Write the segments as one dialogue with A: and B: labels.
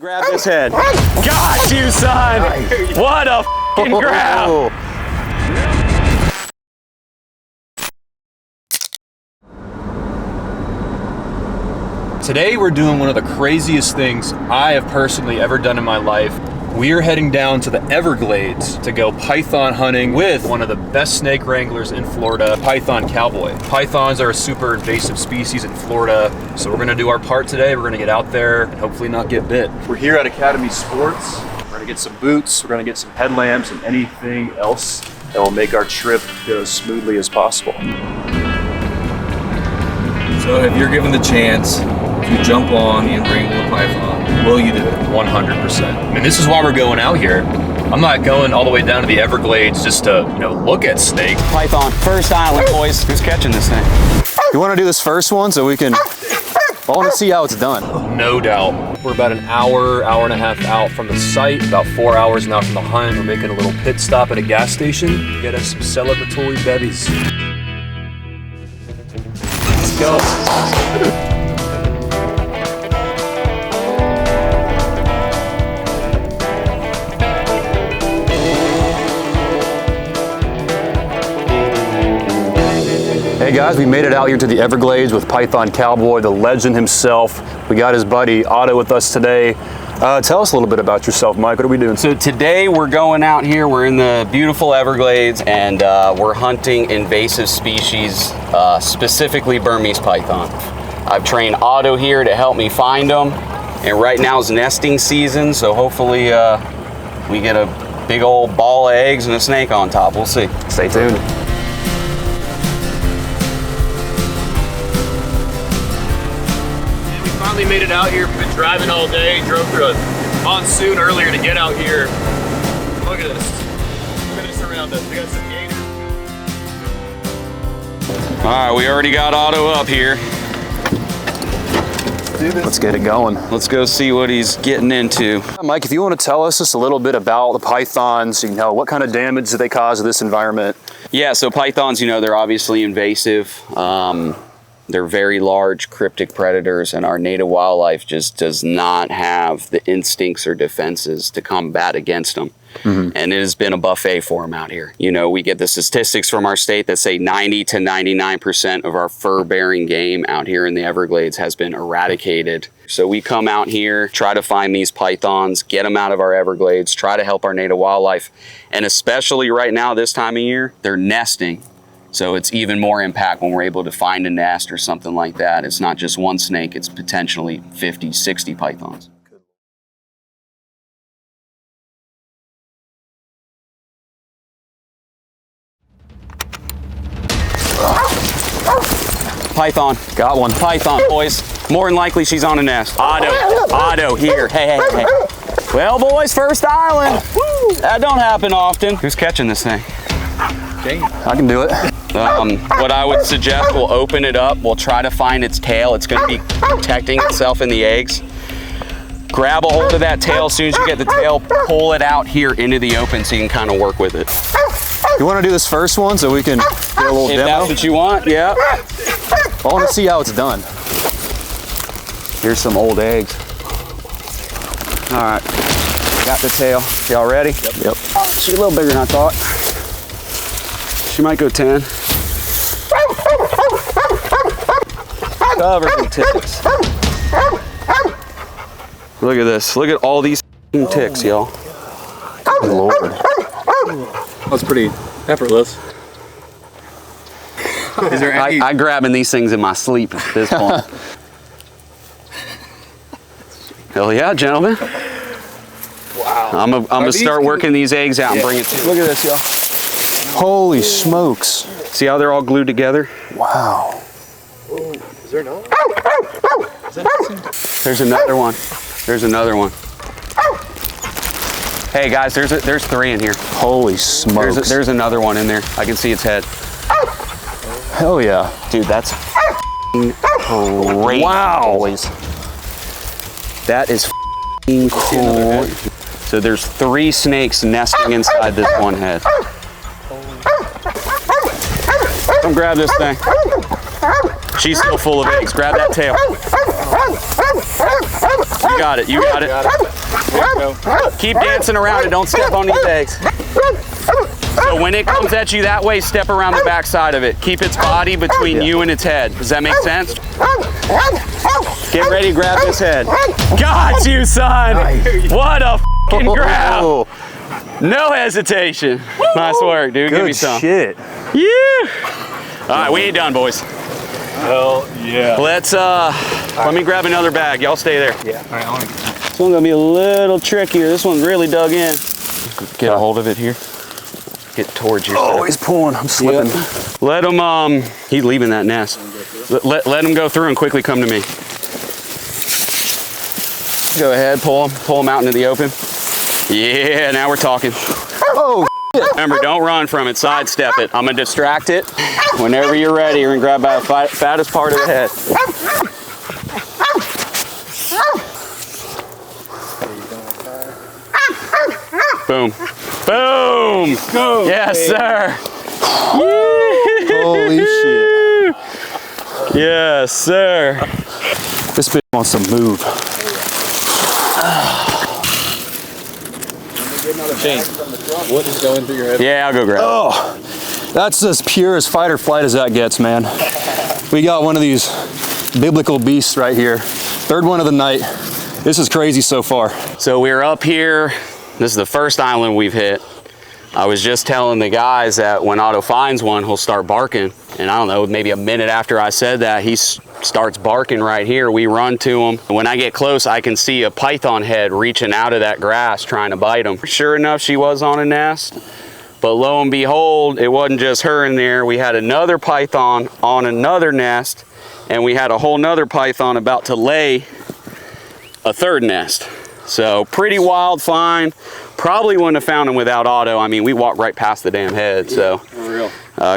A: Grab this head. Got you, son! What a f***ing grab! Today we're doing one of the craziest things I have personally ever done in my life. We are heading down to the Everglades to go python hunting with one of the best snake wranglers in Florida, Python Cowboy. Pythons are a super invasive species in Florida, so we're gonna do our part today. We're gonna get out there and hopefully not get bit. We're here at Academy Sports. We're gonna get some boots, we're gonna get some headlamps and anything else that will make our trip go as smoothly as possible.
B: So if you're given the chance to jump on and wrangle a python, will you do it? 100%.
A: I mean, this is why we're going out here. I'm not going all the way down to the Everglades just to, look at snakes.
C: Python, first island, boys. Who's catching this thing?
D: You want to do this first one so we can, I want to see how it's done.
A: No doubt. We're about an hour and a half out from the site, about 4 hours now from the hunt. We're making a little pit stop at a gas station to get us some celebratory bevies. Let's go.
D: Hey guys, we made it out here to the Everglades with Python Cowboy, the legend himself. We got his buddy Otto with us today. Tell us a little bit about yourself, Mike. What are we doing?
C: So today we're going out here. We're in the beautiful Everglades and we're hunting invasive species, specifically Burmese python. I've trained Otto here to help me find them. And right now is nesting season, so hopefully we get a big old ball of eggs and a snake on top. We'll see.
D: Stay tuned.
A: We made it out here. We've been driving all day. Drove through a monsoon earlier to get out here. Look at this. Look at this around us. We got some gators.
C: All right, we already got Otto up here.
D: Let's get it going.
C: Let's go see what he's getting into.
D: Mike, if you want to tell us just a little bit about the pythons, what kind of damage do they cause to this environment?
C: Yeah, so pythons, they're obviously invasive. They're very large cryptic predators, and our native wildlife just does not have the instincts or defenses to combat against them. Mm-hmm. And it has been a buffet for them out here. We get the statistics from our state that say 90 to 99% of our fur-bearing game out here in the Everglades has been eradicated. So we come out here, try to find these pythons, get them out of our Everglades, try to help our native wildlife. And especially right now, this time of year, they're nesting. So it's even more impact when we're able to find a nest or something like that. It's not just one snake, it's potentially 50, 60 pythons. Python.
D: Got one.
C: Python, boys. More than likely she's on a nest. Otto, here. Hey. Well, boys, first island. That don't happen often. Who's catching this thing?
D: I can do it.
C: What I would suggest, we'll open it up. We'll try to find its tail. It's going to be protecting itself in the eggs. Grab a hold of that tail. As soon as you get the tail, pull it out here into the open so you can kind of work with it.
D: You want to do this first one so we can get a little
C: If
D: demo?
C: that's what you want, yeah.
D: I want to see how it's done. Here's some old eggs.
C: All right, got the tail. Y'all ready?
D: Yep.
C: Oh, she's a little bigger than I thought. She might go 10. Covered in ticks. Look at this. Look at all these ticks, y'all.
D: Good Lord.
B: That's pretty effortless. Is there any...
C: I grabbing these things in my sleep at this point. Hell yeah, gentlemen.
B: Wow.
C: I'm gonna start working these eggs out and bring it to you. Look at this, y'all.
D: Holy smokes.
C: See how they're all glued together?
D: Wow.
B: Is there no?
C: There's another one. There's another one. Hey guys, there's 3 in here.
D: Holy smokes.
C: There's another one in there. I can see its head.
D: Hell yeah.
C: Dude, that's great.
D: Wow.
C: Boys. That is cool. So there's 3 snakes nesting inside this one head. Come grab this thing. She's still full of eggs. Grab that tail. You got it. You got it. Keep dancing around it. Don't step on these eggs. So when it comes at you that way, step around the back side of it. Keep its body between you and its head. Does that make sense? Get ready to grab this head. Got you, son. What a f***ing grab. No hesitation. Nice work, dude. Give me some.
D: Shit.
C: Yeah. All right, we ain't done, boys.
B: Hell yeah.
C: Let me grab another bag. Y'all stay there.
B: Yeah. All right,
C: This one's gonna be a little trickier. This one's really dug in. Get a hold of it here. Get towards you.
D: Oh, he's pulling. I'm slipping.
C: Yep. Let him, he's leaving that nest. Let him go through and quickly come to me. Go ahead, pull him out into the open. Yeah, now we're talking.
D: Oh,
C: Remember, don't run from it, sidestep it. I'm gonna distract it. Whenever you're ready, you're gonna grab by the fattest part of the head. Boom. Boom! Go, yes, sir.
D: holy shit.
C: Yes, sir.
D: This bitch wants to move.
B: Shane, what is going through your head?
C: Yeah, I'll go grab it.
D: Oh, that's as pure as fight or flight as that gets, man. We got one of these biblical beasts right here. Third one of the night. This is crazy so far.
C: So we're up here. This is the first island we've hit. I was just telling the guys that when Otto finds one, he'll start barking. And I don't know, maybe a minute after I said that, he starts barking right here. We run to him. When I get close, I can see a python head reaching out of that grass trying to bite him. Sure enough, she was on a nest. But lo and behold, it wasn't just her in there. We had another python on another nest, and we had a whole nother python about to lay a third nest. So pretty wild find. Probably wouldn't have found him without Otto. I mean, we walked right past the damn head. So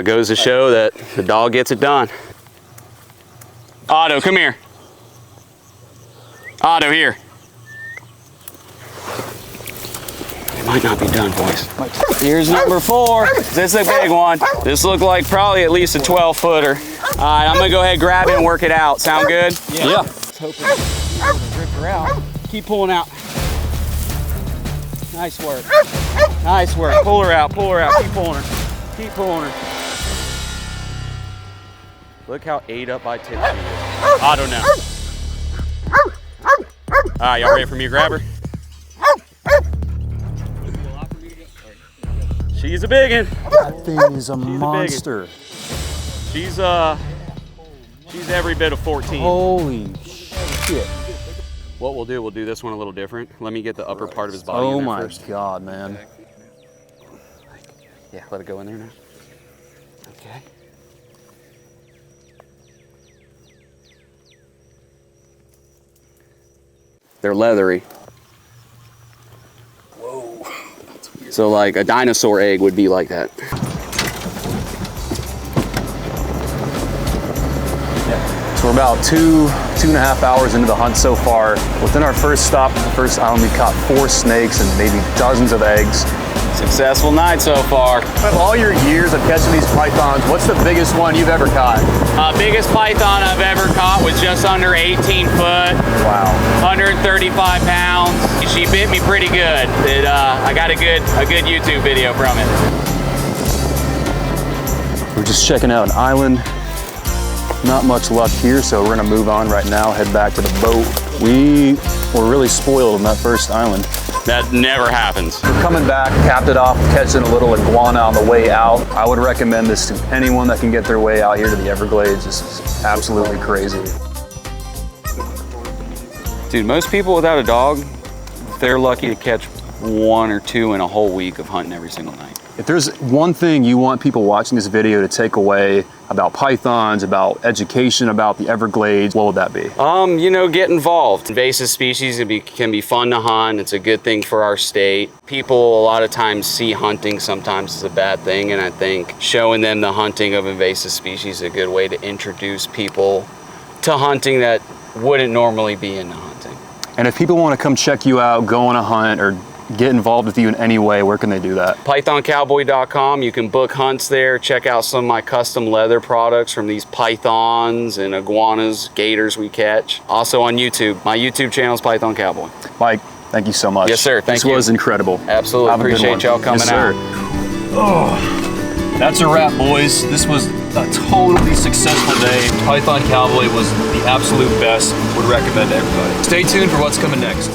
C: goes to show that the dog gets it done. Otto, come here. Otto, here. It might not be done, boys. Here's number 4. This is a big one. This looked like probably at least a 12-footer. All right, I'm gonna go ahead, grab it, and work it out. Sound good?
D: Yeah.
C: Rip her out. Keep pulling out. Nice work. Nice work. Pull her out. Pull her out. Keep pulling her. Keep pulling her. Look how ate up by Tipsy is. Otto now. All right, y'all ready for me to grab her? She's a big one.
D: That thing is a monster.
C: She's every bit of 14.
D: Holy shit.
C: What we'll do this one a little different. Let me get the upper part of his body in
D: Oh
C: there
D: my
C: first.
D: God, man.
C: Yeah, let it go in there now. Okay. They're leathery. Whoa. So like a dinosaur egg would be like that.
D: So we're about two and a half hours into the hunt so far. Within our first stop, the first island, we caught 4 snakes and maybe dozens of eggs.
C: Successful night so far.
D: Of all your years of catching these pythons, what's the biggest one you've ever caught?
C: Biggest python I've ever caught was just under 18 foot.
D: Wow.
C: 135 pounds. She bit me pretty good. I got a good YouTube video from it.
D: We're just checking out an island. Not much luck here, so we're gonna move on right now, head back to the boat. We were really spoiled on that first island.
C: That never happens.
D: We're coming back, capped it off, catching a little iguana on the way out. I would recommend this to anyone that can get their way out here to the Everglades. This is absolutely crazy.
C: Dude, most people without a dog, they're lucky to catch 1 or 2 in a whole week of hunting every single night.
D: If there's one thing you want people watching this video to take away about pythons, about education, about the Everglades, what would that be?
C: You know, get involved. Invasive species can be fun to hunt. It's a good thing for our state. People a lot of times see hunting sometimes as a bad thing, and I think showing them the hunting of invasive species is a good way to introduce people to hunting that wouldn't normally be into hunting.
D: And if people want to come check you out, go on a hunt, or get involved with you in any way, where can they do that?
C: PythonCowboy.com. You can book hunts there. Check out some of my custom leather products from these pythons and iguanas, gators we catch. Also on YouTube. My YouTube channel is Python Cowboy.
D: Mike, thank you so much.
C: Yes, sir. Thank you.
D: This was incredible.
C: Absolutely.
D: Have a good
C: Appreciate
D: one.
C: y'all coming
D: Yes, sir.
C: out.
A: That's a wrap, boys. This was a totally successful day. Python Cowboy was the absolute best. Would recommend to everybody. Stay tuned for what's coming next.